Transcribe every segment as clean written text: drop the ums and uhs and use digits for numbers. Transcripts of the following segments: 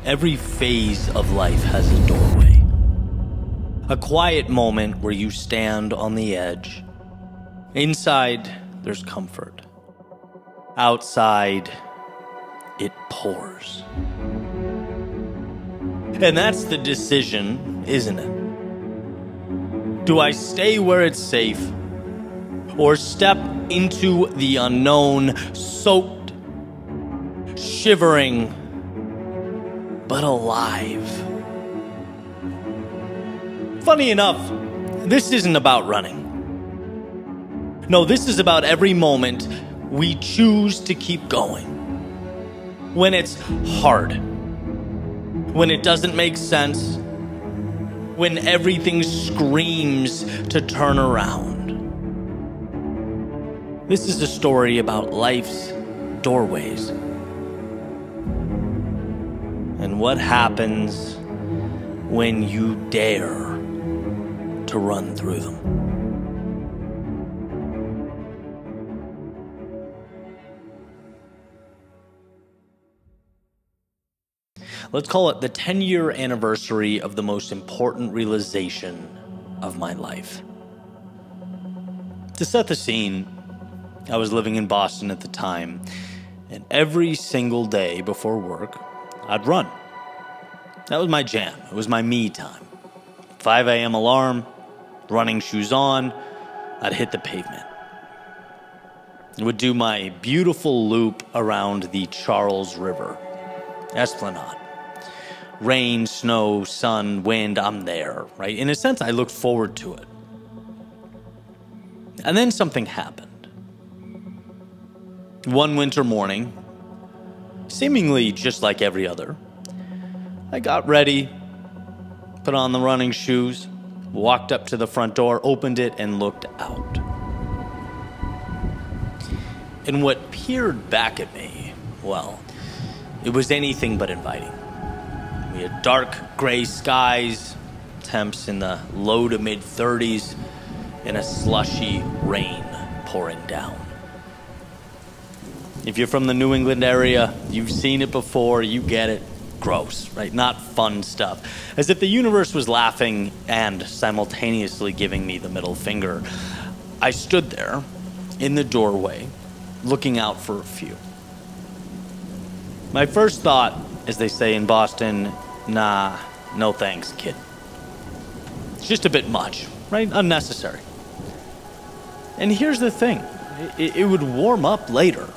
Every phase of life has a doorway. A quiet moment where you stand on the edge. Inside, there's comfort. Outside, it pours. And that's the decision, isn't it? Do I stay where it's safe, or step into the unknown, soaked, shivering, but alive? Funny enough, this isn't about running. No, this is about every moment we choose to keep going. When it's hard, when it doesn't make sense, when everything screams to turn around. This is a story about life's doorways and what happens when you dare to run through them. Let's call it the 10-year anniversary of the most important realization of my life. To set the scene, I was living in Boston at the time, and every single day before work, I'd run. That was my jam. It was my me time. 5 a.m. alarm, running shoes on, I'd hit the pavement. I would do my beautiful loop around the Charles River, Esplanade. Rain, snow, sun, wind, I'm there, right? In a sense, I looked forward to it. And then something happened. One winter morning, seemingly just like every other, I got ready, put on the running shoes, walked up to the front door, opened it, and looked out. And what peered back at me, well, it was anything but inviting. We had dark gray skies, temps in the low to mid 30s, and a slushy rain pouring down. If you're from the New England area, you've seen it before, you get it. Gross, right? Not fun stuff. As if the universe was laughing and simultaneously giving me the middle finger. I stood there in the doorway, looking out for a few. My first thought, as they say in Boston, nah, no thanks, kid. It's just a bit much, right? Unnecessary. And here's the thing, it would warm up later.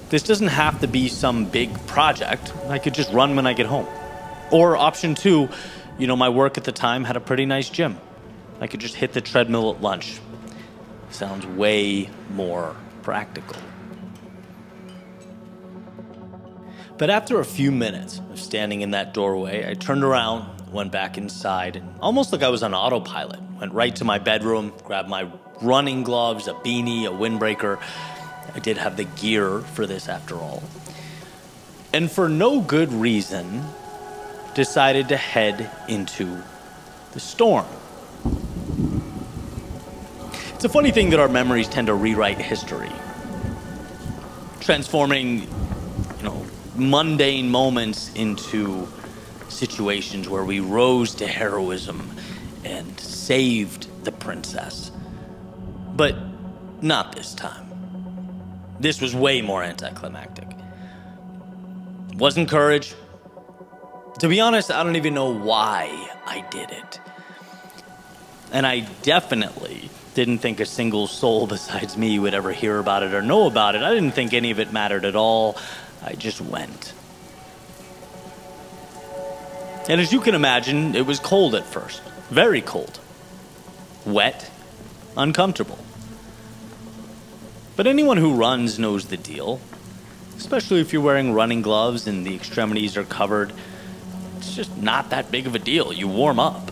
This doesn't have to be some big project. I could just run when I get home. Or option two, my work at the time had a pretty nice gym. I could just hit the treadmill at lunch. Sounds way more practical. But after a few minutes of standing in that doorway, I turned around, went back inside, and almost like I was on autopilot, went right to my bedroom, grabbed my running gloves, a beanie, a windbreaker. I did have the gear for this after all. And for no good reason, decided to head into the storm. It's a funny thing that our memories tend to rewrite history, transforming, mundane moments into situations where we rose to heroism and saved the princess. But not this time. This was way more anticlimactic. Wasn't courage. To be honest, I don't even know why I did it. And I definitely didn't think a single soul besides me would ever hear about it or know about it. I didn't think any of it mattered at all. I just went. And as you can imagine, it was cold at first. Very cold. Wet. Uncomfortable. But anyone who runs knows the deal. Especially if you're wearing running gloves and the extremities are covered. It's just not that big of a deal. You warm up.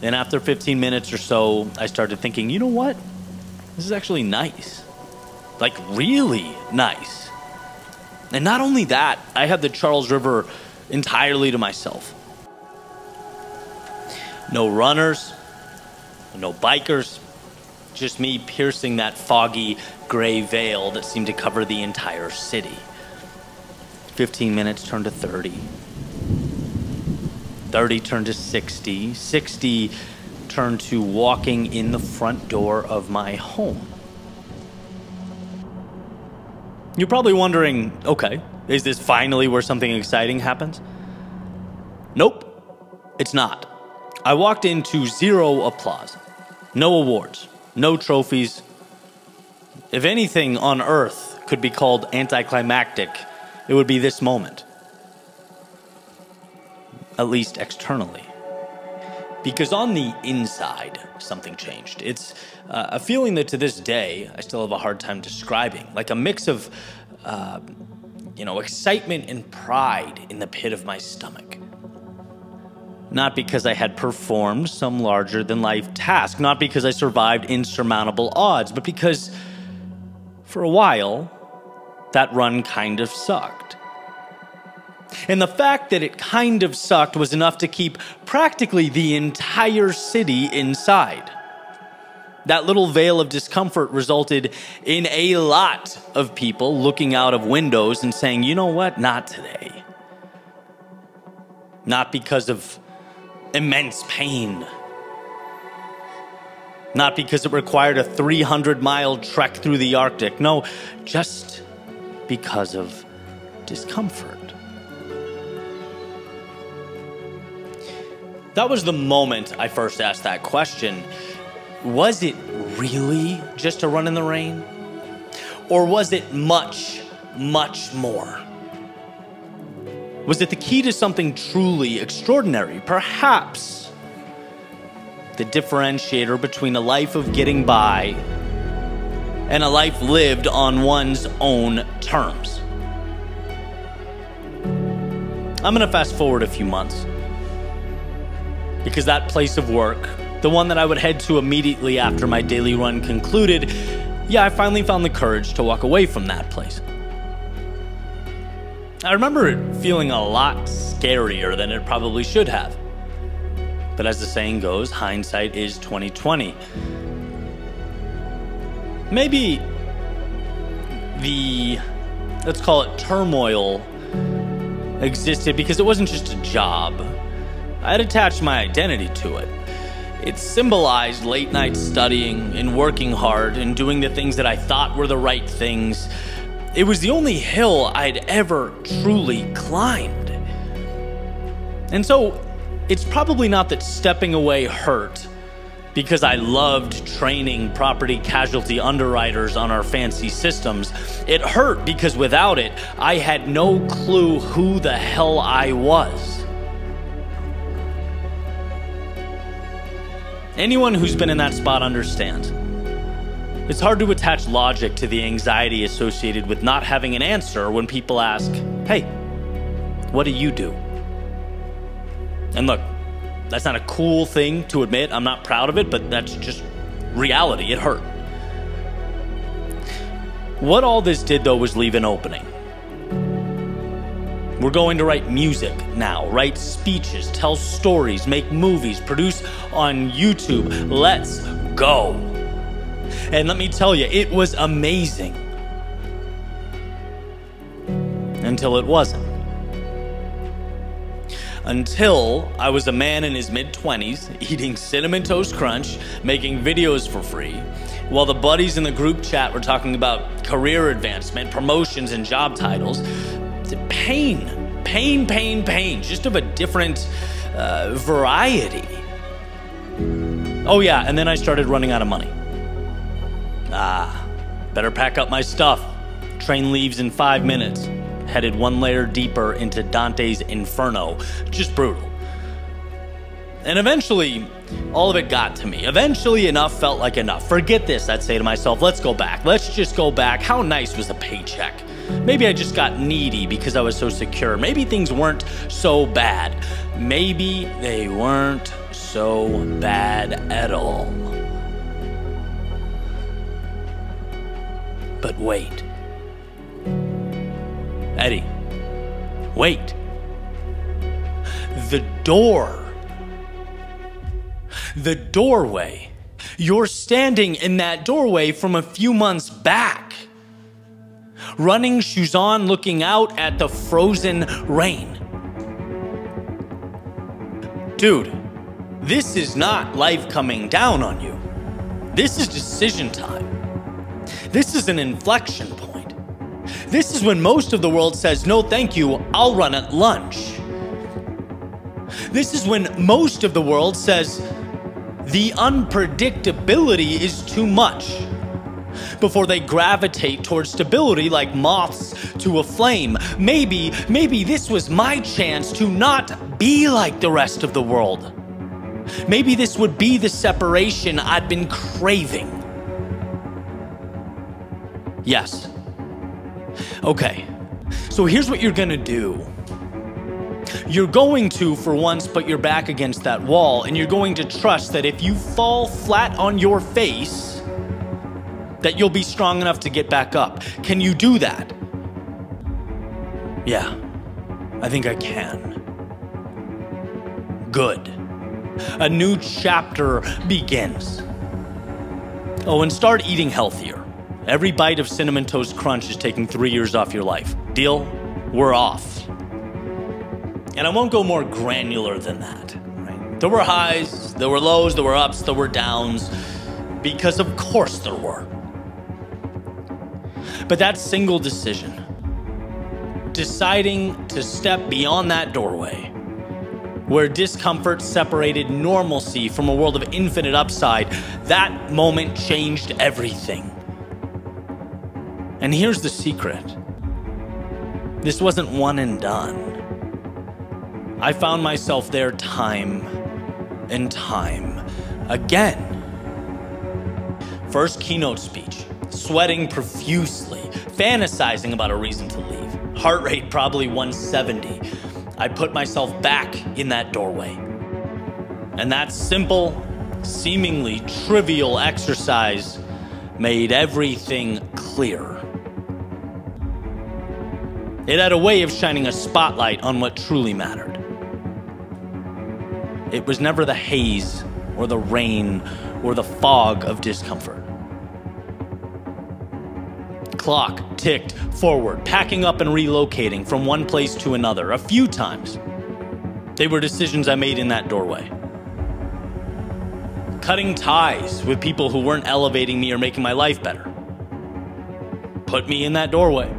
Then after 15 minutes or so, I started thinking, you know what? This is actually nice. Like, really nice. And not only that, I had the Charles River entirely to myself. No runners, no bikers, just me piercing that foggy gray veil that seemed to cover the entire city. 15 minutes turned to 30. 30 turned to 60. 60 turned to walking in the front door of my home. You're probably wondering, okay, is this finally where something exciting happens? Nope, it's not. I walked into zero applause, no awards, no trophies. If anything on earth could be called anticlimactic, it would be this moment. At least externally. Because on the inside, something changed. It's a feeling that to this day, I still have a hard time describing. Like a mix of, excitement and pride in the pit of my stomach. Not because I had performed some larger-than-life task. Not because I survived insurmountable odds. But because, for a while, that run kind of sucked. And the fact that it kind of sucked was enough to keep practically the entire city inside. That little veil of discomfort resulted in a lot of people looking out of windows and saying, you know what, not today. Not because of immense pain. Not because it required a 300-mile trek through the Arctic. No, just because of discomfort. That was the moment I first asked that question. Was it really just a run in the rain? Or was it much, much more? Was it the key to something truly extraordinary? Perhaps the differentiator between a life of getting by and a life lived on one's own terms. I'm gonna fast forward a few months. Because that place of work, the one that I would head to immediately after my daily run concluded, I finally found the courage to walk away from that place. I remember it feeling a lot scarier than it probably should have. But as the saying goes, hindsight is 20/20. Maybe the, let's call it turmoil, existed because it wasn't just a job. I had attached my identity to it. It symbolized late night studying and working hard and doing the things that I thought were the right things. It was the only hill I'd ever truly climbed. And so it's probably not that stepping away hurt because I loved training property casualty underwriters on our fancy systems. It hurt because without it, I had no clue who the hell I was. Anyone who's been in that spot understands. It's hard to attach logic to the anxiety associated with not having an answer when people ask, hey, what do you do? And look, that's not a cool thing to admit. I'm not proud of it, but that's just reality. It hurt. What all this did, though, was leave an opening. We're going to write music now, write speeches, tell stories, make movies, produce on YouTube. Let's go. And let me tell you, it was amazing. Until it wasn't. Until I was a man in his mid-20s, eating Cinnamon Toast Crunch, making videos for free, while the buddies in the group chat were talking about career advancement, promotions, and job titles. Pain, just of a different variety. Oh yeah, and then I started running out of money. Better pack up my stuff. Train leaves in 5 minutes. Headed one layer deeper into Dante's Inferno. Just brutal. And eventually, all of it got to me. Eventually, enough felt like enough. Forget this, I'd say to myself. Let's go back. Let's just go back. How nice was the paycheck? Maybe I just got needy because I was so secure. Maybe things weren't so bad. Maybe they weren't so bad at all. But wait. Eddie, wait. The doorway. You're standing in that doorway from a few months back. running shoes on, looking out at the frozen rain. Dude, this is not life coming down on you. This is decision time. This is an inflection point. This is when most of the world says, no thank you, I'll run at lunch. This is when most of the world says, the unpredictability is too much, before they gravitate towards stability like moths to a flame. Maybe this was my chance to not be like the rest of the world. Maybe this would be the separation I'd been craving. Yes. Okay, so here's what you're gonna do. You're going to, for once, put your back against that wall, and you're going to trust that if you fall flat on your face, that you'll be strong enough to get back up. Can you do that? Yeah, I think I can. Good. A new chapter begins. Oh, and start eating healthier. Every bite of Cinnamon Toast Crunch is taking 3 years off your life. Deal? We're off. And I won't go more granular than that. Right? There were highs, there were lows, there were ups, there were downs, because of course there were. But that single decision, deciding to step beyond that doorway, where discomfort separated normalcy from a world of infinite upside, that moment changed everything. And here's the secret. This wasn't one and done. I found myself there time and time again. First keynote speech, sweating profusely, fantasizing about a reason to leave. Heart rate probably 170. I put myself back in that doorway. And that simple, seemingly trivial exercise made everything clear. It had a way of shining a spotlight on what truly mattered. It was never the haze or the rain or the fog of discomfort. Clock ticked forward, packing up and relocating from one place to another a few times. They were decisions I made in that doorway. Cutting ties with people who weren't elevating me or making my life better put me in that doorway.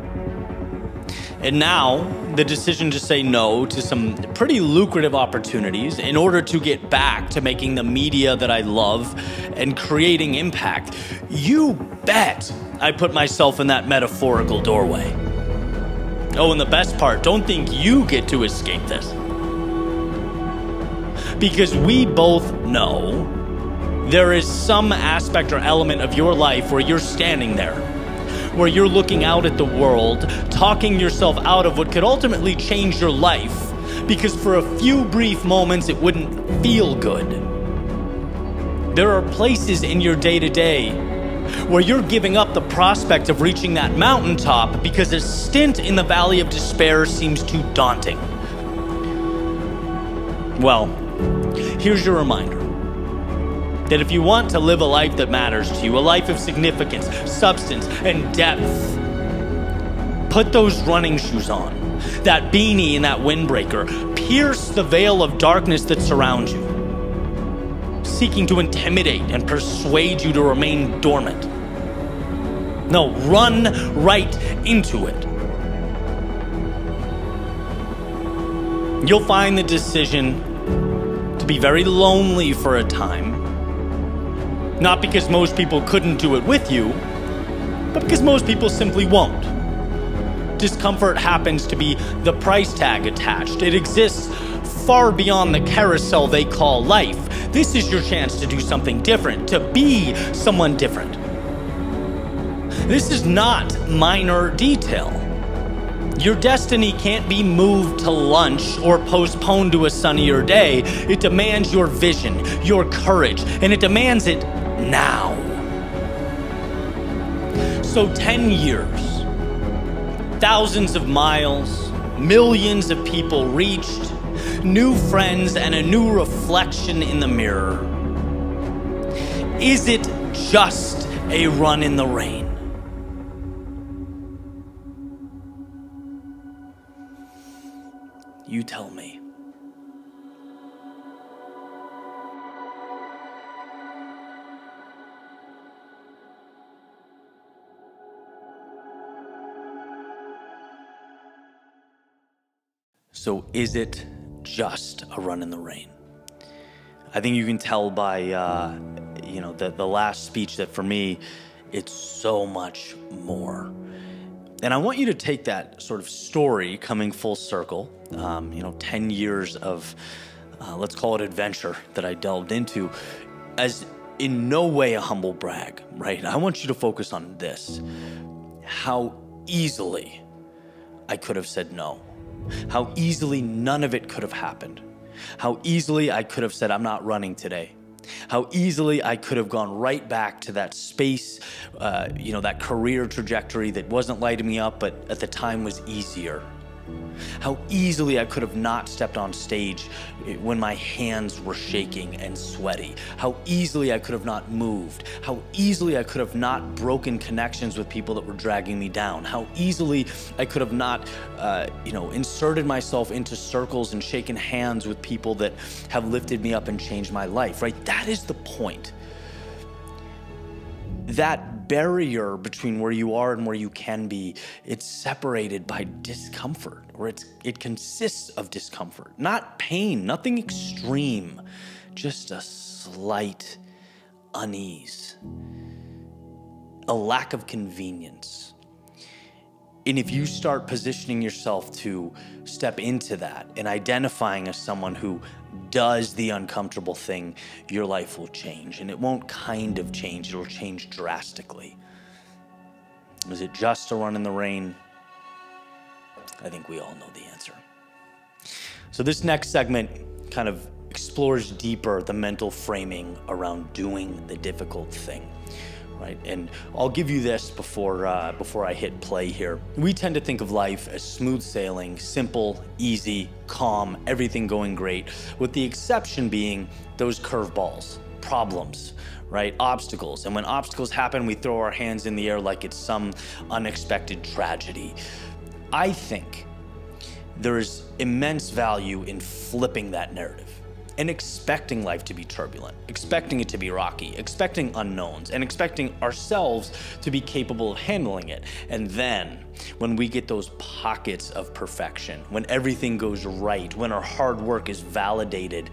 And now, the decision to say no to some pretty lucrative opportunities in order to get back to making the media that I love and creating impact. You bet I put myself in that metaphorical doorway. Oh, and the best part, don't think you get to escape this. Because we both know there is some aspect or element of your life where you're standing there, where you're looking out at the world, talking yourself out of what could ultimately change your life, because for a few brief moments it wouldn't feel good. There are places in your day-to-day where you're giving up the prospect of reaching that mountaintop because a stint in the valley of despair seems too daunting. Well, here's your reminder. That if you want to live a life that matters to you, a life of significance, substance, and depth, put those running shoes on, that beanie and that windbreaker, pierce the veil of darkness that surrounds you, seeking to intimidate and persuade you to remain dormant. No, run right into it. You'll find the decision to be very lonely for a time. Not because most people couldn't do it with you, but because most people simply won't. Discomfort happens to be the price tag attached. It exists far beyond the carousel they call life. This is your chance to do something different, to be someone different. This is not minor detail. Your destiny can't be moved to lunch or postponed to a sunnier day. It demands your vision, your courage, and it demands it now. So 10 years, thousands of miles, millions of people reached, new friends, and a new reflection in the mirror. Is it just a run in the rain? You tell me. So is it just a run in the rain? I think you can tell by, the last speech that for me, it's so much more. And I want you to take that sort of story coming full circle, 10 years of, let's call it adventure that I delved into, as in no way a humble brag, right? I want you to focus on this. How easily I could have said no. How easily none of it could have happened. How easily I could have said, I'm not running today. How easily I could have gone right back to that space, that career trajectory that wasn't lighting me up, but at the time was easier. How easily I could have not stepped on stage when my hands were shaking and sweaty. How easily I could have not moved. How easily I could have not broken connections with people that were dragging me down. How easily I could have not, inserted myself into circles and shaken hands with people that have lifted me up and changed my life, right? That is the point. That barrier between where you are and where you can be, it's separated by discomfort, or it consists of discomfort, not pain, nothing extreme, just a slight unease, a lack of convenience. And if you start positioning yourself to step into that and identifying as someone who does the uncomfortable thing, your life will change. And it won't kind of change, it'll change drastically. Is it just a run in the rain? I think we all know the answer. So this next segment kind of explores deeper the mental framing around doing the difficult thing. Right? And I'll give you this before I hit play here. We tend to think of life as smooth sailing, simple, easy, calm, everything going great, with the exception being those curveballs, problems, right? Obstacles. And when obstacles happen, we throw our hands in the air like it's some unexpected tragedy. I think there's immense value in flipping that narrative and expecting life to be turbulent, expecting it to be rocky, expecting unknowns, and expecting ourselves to be capable of handling it. And then when we get those pockets of perfection, when everything goes right, when our hard work is validated,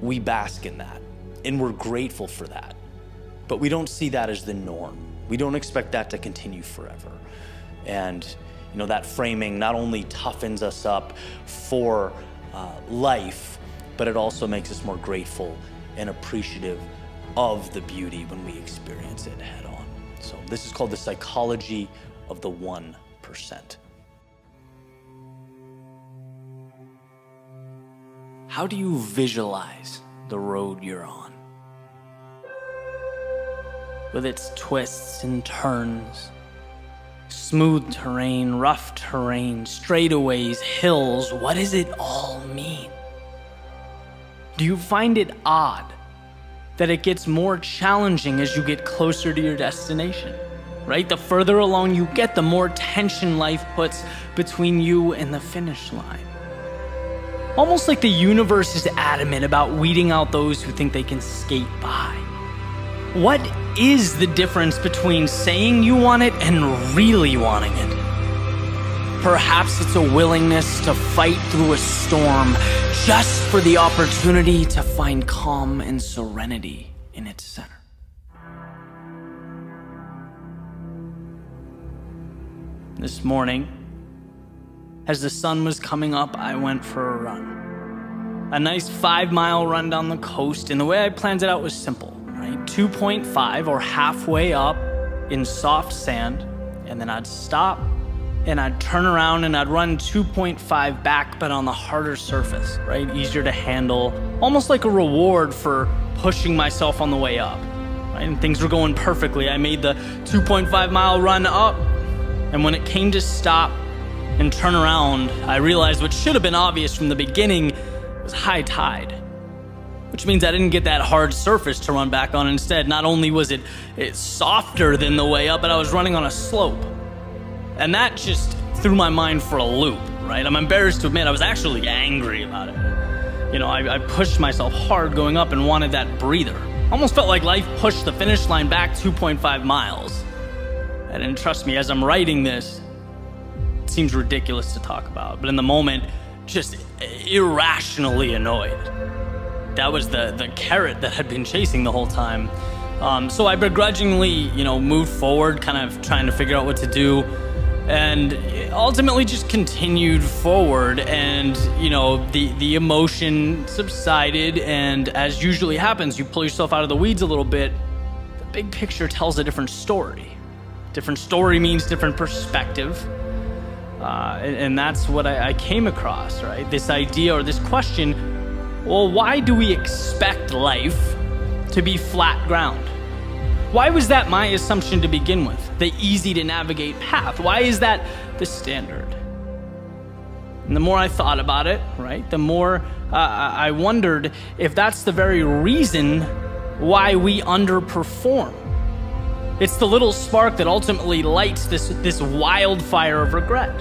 we bask in that and we're grateful for that. But we don't see that as the norm. We don't expect that to continue forever. And that framing not only toughens us up for life, but it also makes us more grateful and appreciative of the beauty when we experience it head on. So this is called the psychology of the 1%. How do you visualize the road you're on? With its twists and turns, smooth terrain, rough terrain, straightaways, hills, what does it all mean? Do you find it odd that it gets more challenging as you get closer to your destination, right? The further along you get, the more tension life puts between you and the finish line. Almost like the universe is adamant about weeding out those who think they can skate by. What is the difference between saying you want it and really wanting it? Perhaps it's a willingness to fight through a storm just for the opportunity to find calm and serenity in its center. This morning, as the sun was coming up, I went for a run. A nice 5-mile run down the coast, and the way I planned it out was simple. 2.5 or halfway up in soft sand, and then I'd stop and I'd turn around and I'd run 2.5 back, but on the harder surface, right? Easier to handle, almost like a reward for pushing myself on the way up, right? And things were going perfectly. I made the 2.5-mile run up, and when it came to stop and turn around, I realized what should have been obvious from the beginning was high tide. Which means I didn't get that hard surface to run back on. Instead, not only was it softer than the way up, but I was running on a slope. And that just threw my mind for a loop, right? right? I'm embarrassed to admit I was actually angry about it. You know, I pushed myself hard going up and wanted that breather. Almost felt like life pushed the finish line back 2.5 miles. And trust me, as I'm writing this, it seems ridiculous to talk about, but in the moment, just irrationally annoyed. That was the carrot that had been chasing the whole time. So I begrudgingly, you know, moved forward, kind of trying to figure out what to do, and ultimately just continued forward. And, you know, the emotion subsided, and as usually happens, you pull yourself out of the weeds a little bit. The big picture tells a different story. Different story means different perspective. And that's what I came across, right? This idea or this question, well, why do we expect life to be flat ground? Why was that my assumption to begin with? The easy to navigate path. Why is that the standard? And the more I thought about it, right, the more I wondered if that's the very reason why we underperform. It's the little spark that ultimately lights this wildfire of regret.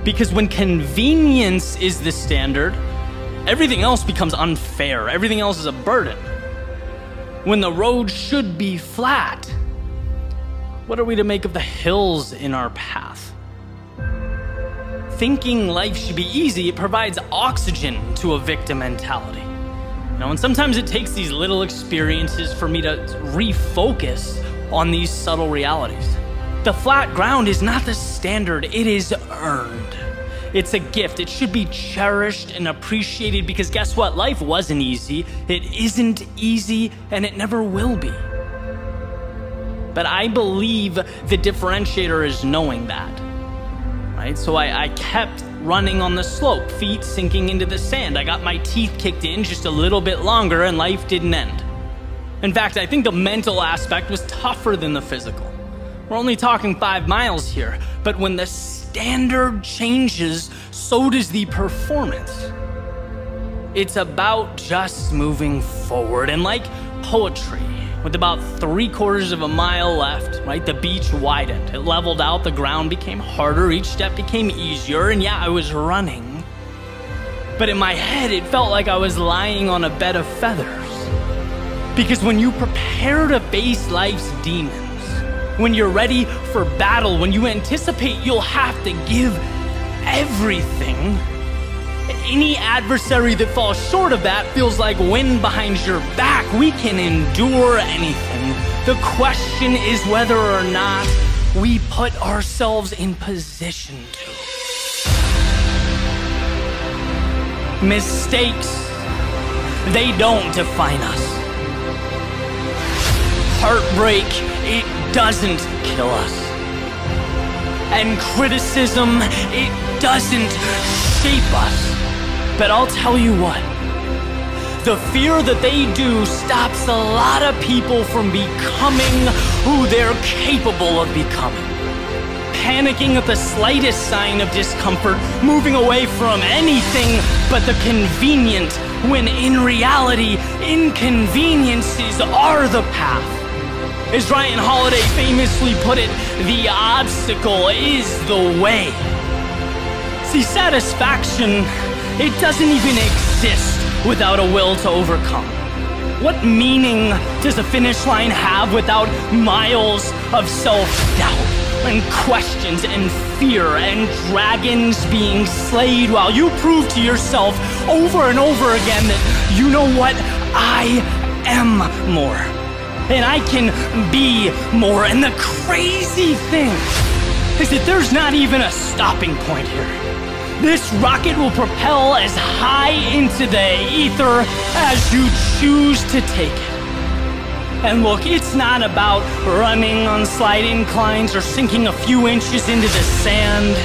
Because when convenience is the standard, everything else becomes unfair. Everything else is a burden. When the road should be flat, what are we to make of the hills in our path? Thinking life should be easy, it provides oxygen to a victim mentality. You know, and sometimes it takes these little experiences for me to refocus on these subtle realities. The flat ground is not the standard, it is earned. It's a gift. It should be cherished and appreciated because guess what? Life wasn't easy. It isn't easy, and it never will be. But I believe the differentiator is knowing that, right? So I kept running on the slope, feet sinking into the sand. I got my teeth kicked in just a little bit longer, and life didn't end. In fact, I think the mental aspect was tougher than the physical. We're only talking 5 miles here, but when the standard changes, so does the performance. It's about just moving forward. And like poetry, with about 3/4 of a mile left, right, the beach widened. It leveled out, the ground became harder, each step became easier, and yeah, I was running. But in my head, it felt like I was lying on a bed of feathers. Because when you prepare to face life's demons, when you're ready for battle, when you anticipate you'll have to give everything, any adversary that falls short of that feels like wind behind your back. We can endure anything. The question is whether or not we put ourselves in position to. Mistakes, they don't define us. Heartbreak, it doesn't kill us. And criticism, it doesn't shape us. But I'll tell you what, the fear that they do stops a lot of people from becoming who they're capable of becoming. Panicking at the slightest sign of discomfort, moving away from anything but the convenient, when in reality, inconveniences are the path. As Ryan Holiday famously put it, the obstacle is the way. See, satisfaction, it doesn't even exist without a will to overcome. What meaning does a finish line have without miles of self-doubt and questions and fear and dragons being slayed while you prove to yourself over and over again that, you know what, I am more. And I can be more. And the crazy thing is that there's not even a stopping point here. This rocket will propel as high into the ether as you choose to take it. And look, it's not about running on slight inclines or sinking a few inches into the sand.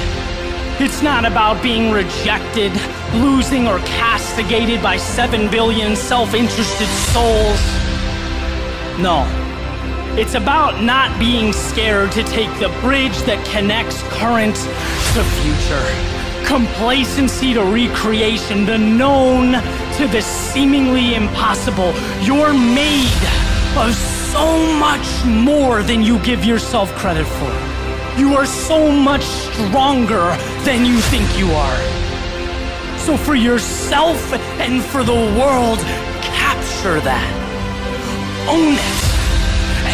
It's not about being rejected, losing, or castigated by 7 billion self-interested souls. No, it's about not being scared to take the bridge that connects current to future. Complacency to recreation, the known to the seemingly impossible. You're made of so much more than you give yourself credit for. You are so much stronger than you think you are. So for yourself and for the world, capture that. Own it.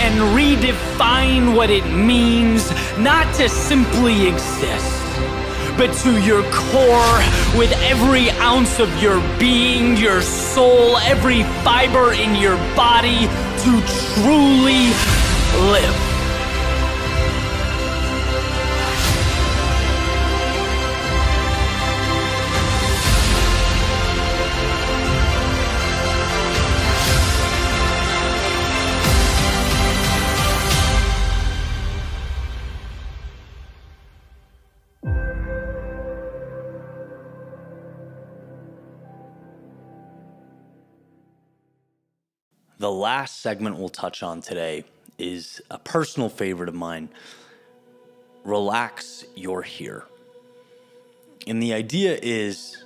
And redefine what it means not to simply exist, but to your core, with every ounce of your being, your soul, every fiber in your body, to truly live. The last segment we'll touch on today is a personal favorite of mine. Relax, you're here. And the idea is,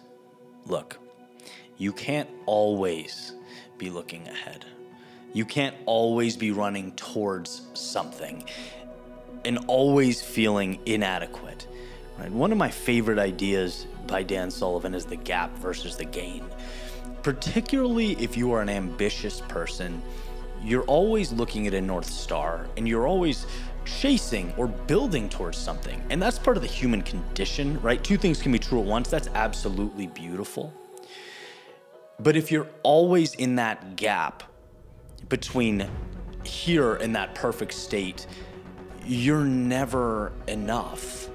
look, you can't always be looking ahead. You can't always be running towards something and always feeling inadequate. Right? One of my favorite ideas by Dan Sullivan is the gap versus the gain. Particularly if you are an ambitious person, you're always looking at a North Star and you're always chasing or building towards something. And that's part of the human condition, right? Two things can be true at once. That's absolutely beautiful. But if you're always in that gap between here and that perfect state, you're never enough.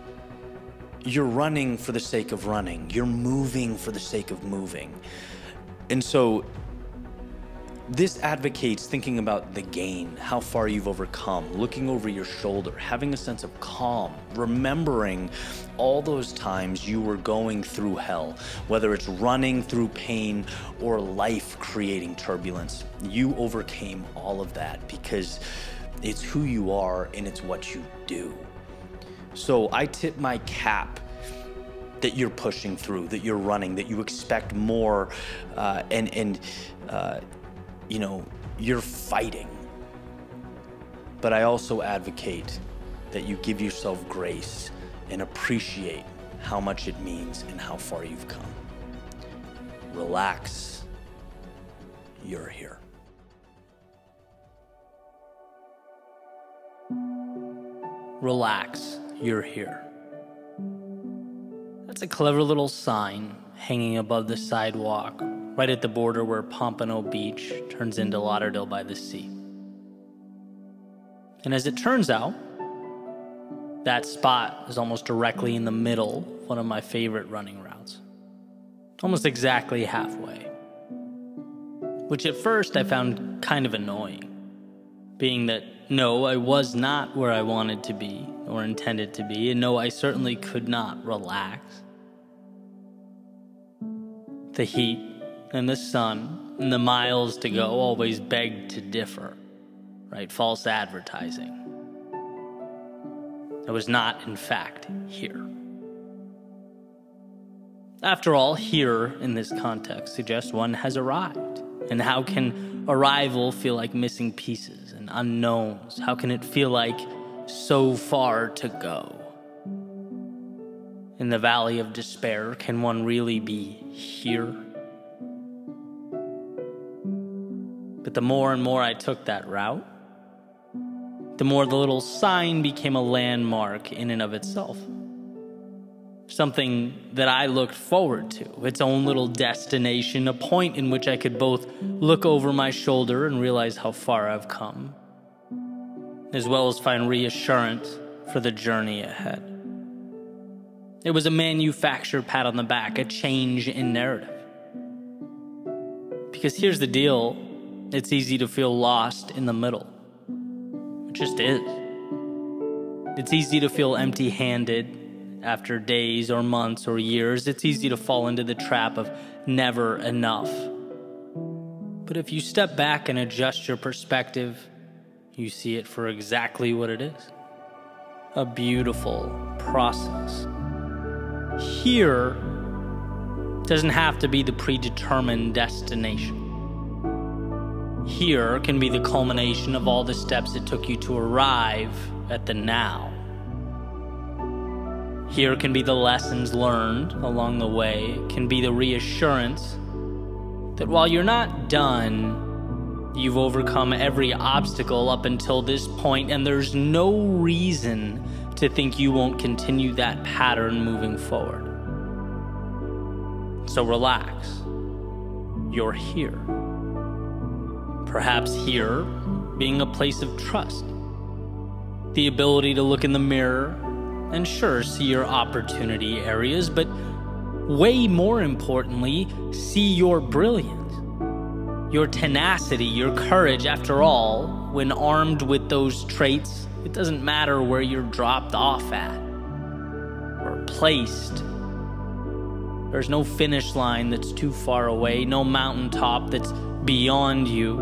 You're running for the sake of running. You're moving for the sake of moving. And so this advocates thinking about the gain, how far you've overcome, looking over your shoulder, having a sense of calm, remembering all those times you were going through hell, whether it's running through pain or life creating turbulence. You overcame all of that because it's who you are and it's what you do. So I tip my cap that you're pushing through, that you're running, that you expect more, you know, you're fighting. But I also advocate that you give yourself grace and appreciate how much it means and how far you've come. Relax, you're here. Relax, you're here. That's a clever little sign hanging above the sidewalk, right at the border where Pompano Beach turns into Lauderdale by the Sea. And as it turns out, that spot is almost directly in the middle of one of my favorite running routes. Almost exactly halfway. Which at first I found kind of annoying, being that no, I was not where I wanted to be or intended to be, and no, I certainly could not relax. The heat and the sun and the miles to go always begged to differ, right? False advertising. I was not, in fact, here. After all, here in this context suggests one has arrived. And how can arrival feel like missing pieces and unknowns? How can it feel like so far to go? In the valley of despair, can one really be here? But the more and more I took that route, the more the little sign became a landmark in and of itself. Something that I looked forward to, its own little destination, a point in which I could both look over my shoulder and realize how far I've come, as well as find reassurance for the journey ahead. It was a manufactured pat on the back, a change in narrative. Because here's the deal, it's easy to feel lost in the middle. It just is. It's easy to feel empty-handed after days or months or years. It's easy to fall into the trap of never enough. But if you step back and adjust your perspective, you see it for exactly what it is. A beautiful process. Here doesn't have to be the predetermined destination. Here can be the culmination of all the steps it took you to arrive at the now. Here can be the lessons learned along the way. It can be the reassurance that while you're not done, you've overcome every obstacle up until this point, and there's no reason to think you won't continue that pattern moving forward. So relax. You're here. Perhaps here being a place of trust. The ability to look in the mirror and sure, see your opportunity areas, but way more importantly, see your brilliance, your tenacity, your courage. After all, when armed with those traits, it doesn't matter where you're dropped off at or placed. There's no finish line that's too far away, no mountaintop that's beyond you.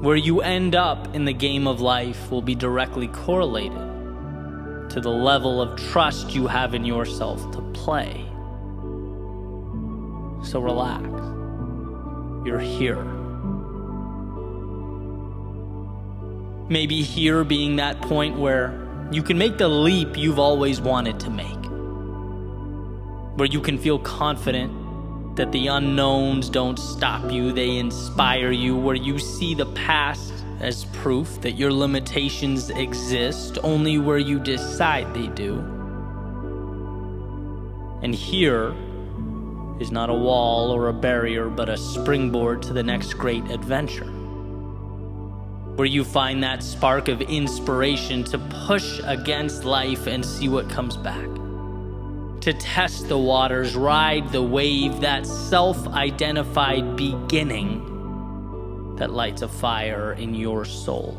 Where you end up in the game of life will be directly correlated to the level of trust you have in yourself to play. So relax. You're here. Maybe here being that point where you can make the leap you've always wanted to make. Where you can feel confident that the unknowns don't stop you, they inspire you. Where you see the past as proof that your limitations exist only where you decide they do. And here is not a wall or a barrier, but a springboard to the next great adventure. Where you find that spark of inspiration to push against life and see what comes back. To test the waters, ride the wave, that self-identified beginning that lights a fire in your soul.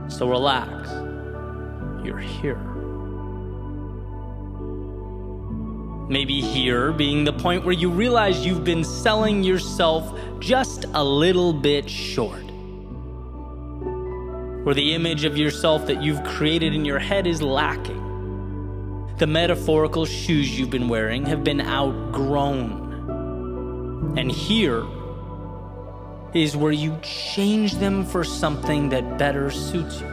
So relax. You're here. Maybe here being the point where you realize you've been selling yourself just a little bit short. Where the image of yourself that you've created in your head is lacking. The metaphorical shoes you've been wearing have been outgrown. And here is where you change them for something that better suits you.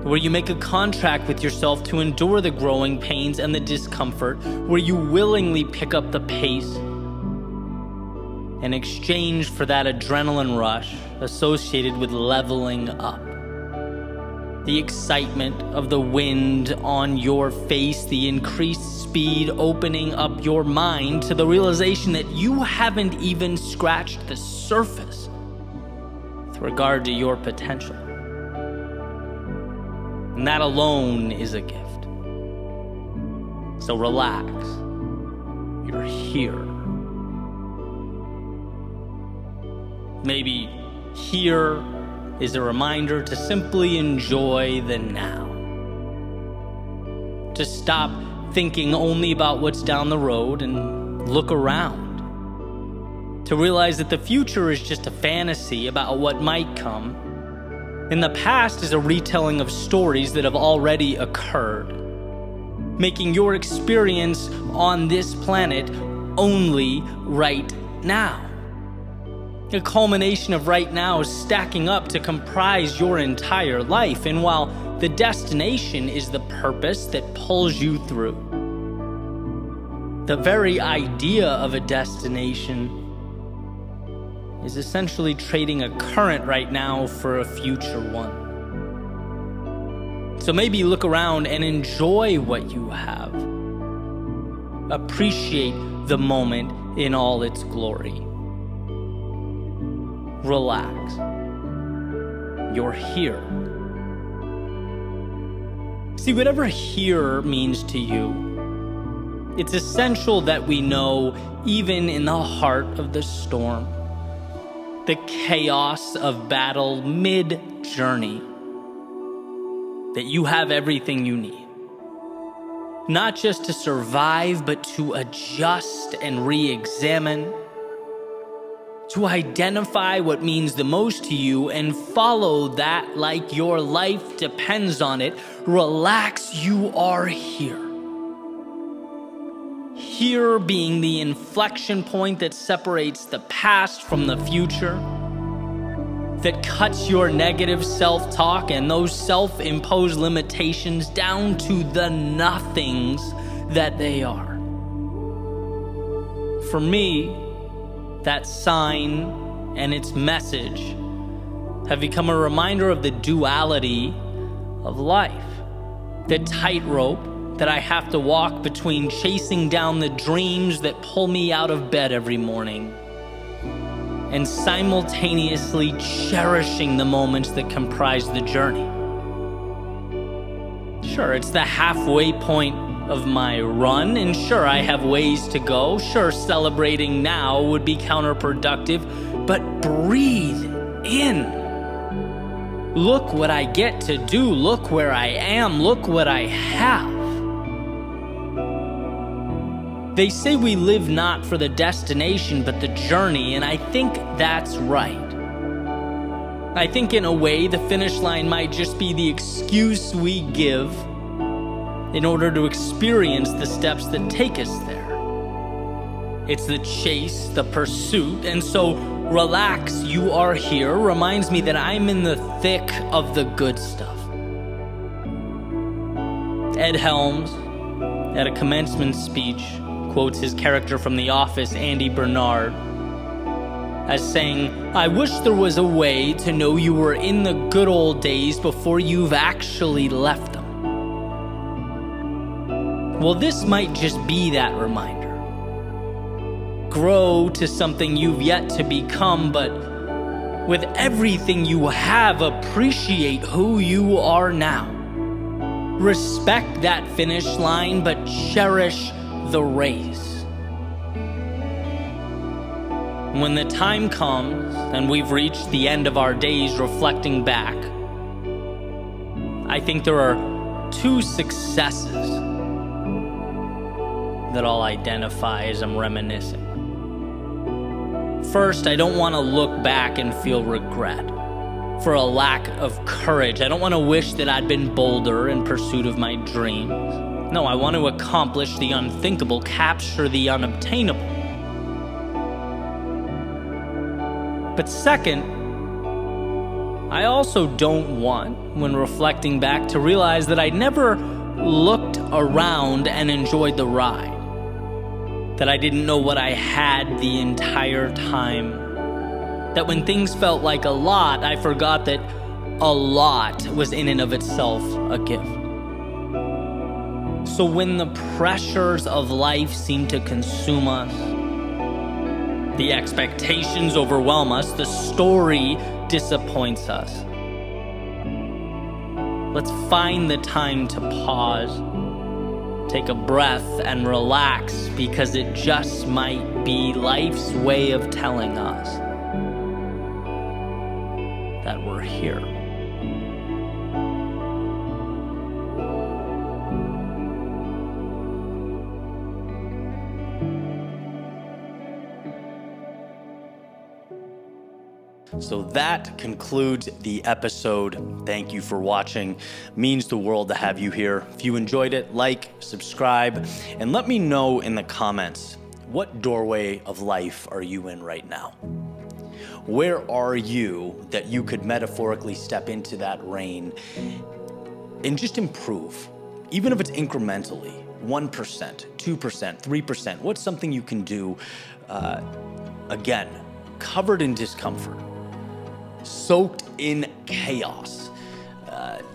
Where you make a contract with yourself to endure the growing pains and the discomfort, where you willingly pick up the pace in exchange for that adrenaline rush associated with leveling up. The excitement of the wind on your face, the increased speed opening up your mind to the realization that you haven't even scratched the surface with regard to your potential. And that alone is a gift. So relax. You're here. Maybe here is a reminder to simply enjoy the now. To stop thinking only about what's down the road and look around. To realize that the future is just a fantasy about what might come. And the past is a retelling of stories that have already occurred, making your experience on this planet only right now. A culmination of right now is stacking up to comprise your entire life. And while the destination is the purpose that pulls you through, the very idea of a destination is essentially trading a current right now for a future one. So maybe look around and enjoy what you have. Appreciate the moment in all its glory. Relax. You're here. See, whatever here means to you, it's essential that we know, even in the heart of the storm, the chaos of battle mid-journey, that you have everything you need. Not just to survive, but to adjust and re-examine, to identify what means the most to you and follow that like your life depends on it. Relax, you are here. Here being the inflection point that separates the past from the future, that cuts your negative self-talk and those self-imposed limitations down to the nothings that they are. For me, that sign and its message have become a reminder of the duality of life, the tightrope that I have to walk between chasing down the dreams that pull me out of bed every morning and simultaneously cherishing the moments that comprise the journey. Sure, it's the halfway point of my run, and sure, I have ways to go. Sure, celebrating now would be counterproductive, but breathe in. Look what I get to do. Look where I am. Look what I have. They say we live not for the destination, but the journey, and I think that's right. I think in a way, the finish line might just be the excuse we give in order to experience the steps that take us there. It's the chase, the pursuit, and so relax, you are here reminds me that I'm in the thick of the good stuff. Ed Helms, at a commencement speech, quotes his character from The Office, Andy Bernard, as saying, "I wish there was a way to know you were in the good old days before you've actually left them." Well, this might just be that reminder. Grow to something you've yet to become, but with everything you have, appreciate who you are now. Respect that finish line, but cherish the race. When the time comes and we've reached the end of our days reflecting back, I think there are two successes that I'll identify as I'm reminiscing. First, I don't want to look back and feel regret for a lack of courage. I don't want to wish that I'd been bolder in pursuit of my dreams. No, I want to accomplish the unthinkable, capture the unobtainable. But second, I also don't want, when reflecting back, to realize that I never looked around and enjoyed the ride. That I didn't know what I had the entire time. That when things felt like a lot, I forgot that a lot was in and of itself a gift. So when the pressures of life seem to consume us, the expectations overwhelm us, the story disappoints us, let's find the time to pause, take a breath, and relax, because it just might be life's way of telling us that we're here. So that concludes the episode. Thank you for watching. Means the world to have you here. If you enjoyed it, like, subscribe, and let me know in the comments, what doorway of life are you in right now? Where are you that you could metaphorically step into that rain and just improve? Even if it's incrementally, 1%, 2%, 3%, what's something you can do, again, covered in discomfort, soaked in chaos,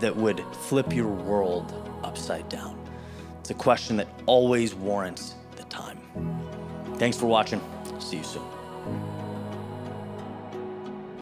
that would flip your world upside down? It's a question that always warrants the time. Thanks for watching. See you soon.